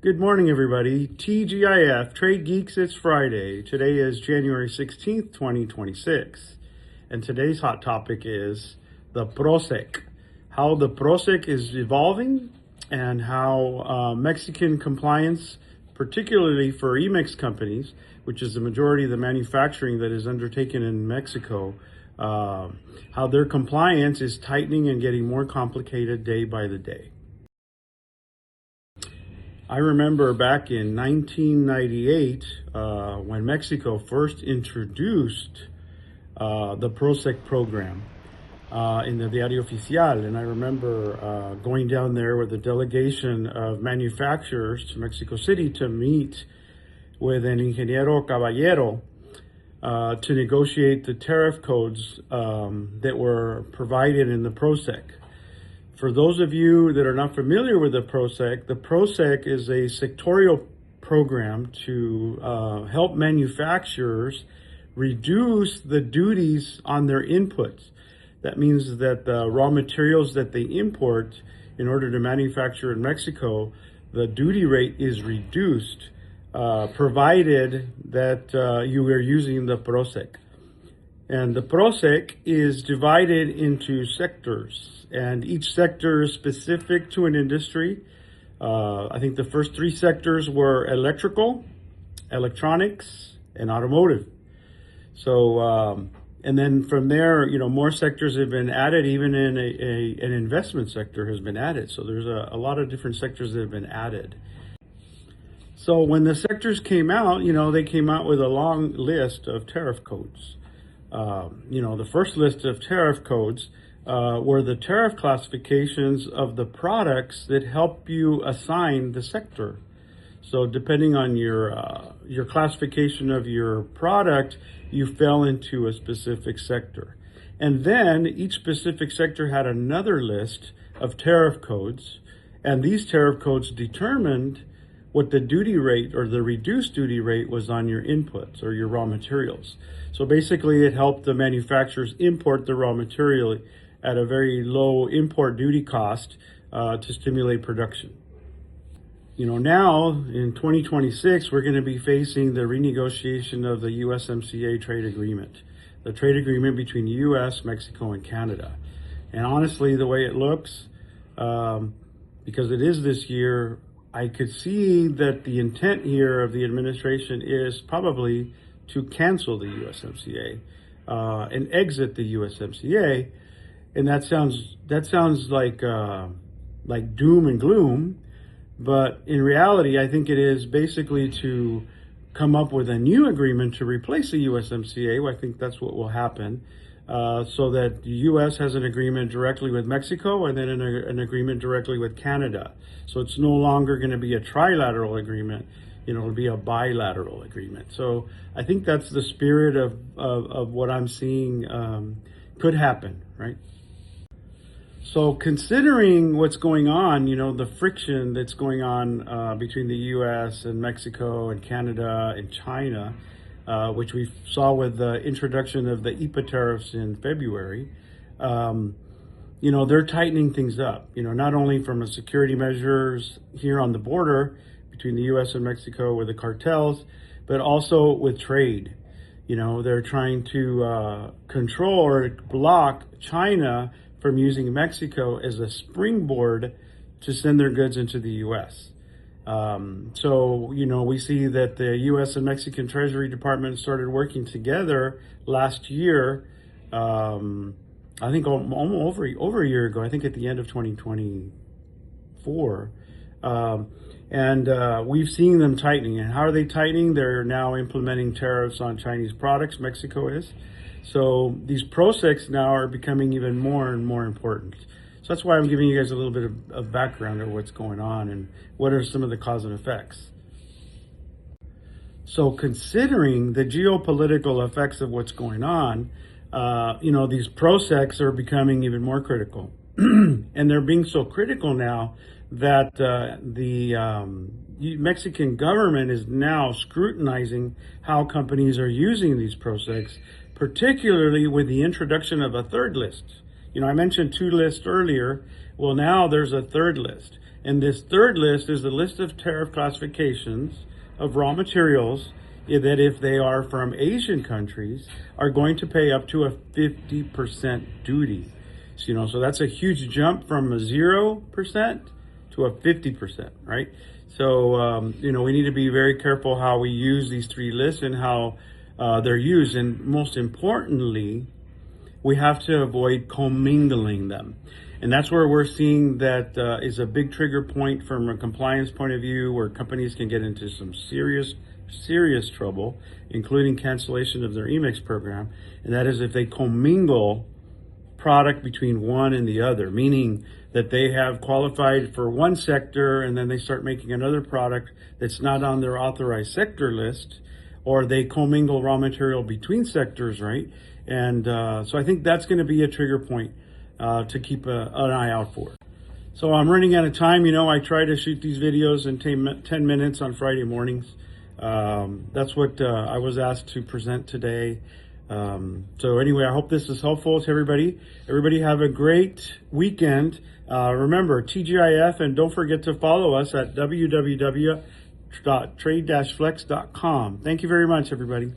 Good morning, everybody. TGIF, Trade Geeks, it's Friday. Today is January 16th, 2026. And today's hot topic is the PROSEC. How the PROSEC is evolving and how Mexican compliance, particularly for EMEX companies, which is the majority of the manufacturing that is undertaken in Mexico, how their compliance is tightening and getting more complicated day by the day. I remember back in 1998 when Mexico first introduced the PROSEC program in the Diario Oficial, and I remember going down there with a delegation of manufacturers to Mexico City to meet with an Ingeniero Caballero to negotiate the tariff codes that were provided in the PROSEC. For those of you that are not familiar with the PROSEC is a sectorial program to help manufacturers reduce the duties on their inputs. That means that the raw materials that they import in order to manufacture in Mexico, the duty rate is reduced, provided that you are using the PROSEC. And the PROSEC is divided into sectors, and each sector is specific to an industry. I think the first three sectors were electrical, electronics, and automotive. So, and then from there, more sectors have been added, even in an investment sector has been added. So there's a lot of different sectors that have been added. So when the sectors came out, they came out with a long list of tariff codes. The first list of tariff codes were the tariff classifications of the products that help you assign the sector. So depending on your classification of your product, you fell into a specific sector. And then each specific sector had another list of tariff codes, and these tariff codes determined what the duty rate or the reduced duty rate was on your inputs or your raw materials. So basically it helped the manufacturers import the raw material at a very low import duty cost to stimulate production. Now in 2026, we're going to be facing the renegotiation of the USMCA trade agreement, the trade agreement between US, Mexico, and Canada. And honestly, the way it looks, because it is this year, I could see that the intent here of the administration is probably to cancel the USMCA and exit the USMCA, and that sounds like doom and gloom, but in reality, I think it is basically to come up with a new agreement to replace the USMCA. I think that's what will happen. So that the U.S. has an agreement directly with Mexico and then an agreement directly with Canada. So it's no longer going to be a trilateral agreement, it'll be a bilateral agreement. So I think that's the spirit of what I'm seeing could happen, right? So considering what's going on, the friction that's going on between the U.S. and Mexico and Canada and China, which we saw with the introduction of the IEEPA tariffs in February, they're tightening things up, not only from a security measures here on the border between the U.S. and Mexico with the cartels, but also with trade. They're trying to control or block China from using Mexico as a springboard to send their goods into the U.S. So, we see that the U.S. and Mexican Treasury Department started working together last year, I think almost over a year ago, I think at the end of 2024. And we've seen them tightening. And how are they tightening? They're now implementing tariffs on Chinese products, Mexico is. So these PROSECs now are becoming even more and more important. So that's why I'm giving you guys a little bit of background of what's going on and what are some of the cause and effects. So considering the geopolitical effects of what's going on, these PROSECs are becoming even more critical. And they're being so critical now that the Mexican government is now scrutinizing how companies are using these PROSECs, particularly with the introduction of a third list. I mentioned two lists earlier. Well, now there's a third list. And this third list is the list of tariff classifications of raw materials that, if they are from Asian countries, are going to pay up to a 50% duty. So, so that's a huge jump from a 0% to a 50%, right? So, we need to be very careful how we use these three lists and how they're used. And most importantly, we have to avoid commingling them. And that's where we're seeing that is a big trigger point from a compliance point of view, where companies can get into some serious trouble, including cancellation of their EMIX program. And that is if they commingle product between one and the other, meaning that they have qualified for one sector and then they start making another product that's not on their authorized sector list, or they commingle raw material between sectors, right? And so I think that's going to be a trigger point to keep an eye out for. So I'm running out of time. I try to shoot these videos in 10 minutes on Friday mornings. That's what I was asked to present today. So anyway, I hope this is helpful to everybody. Everybody have a great weekend. Remember, TGIF, and don't forget to follow us at www.trade-flex.com. Thank you very much, everybody.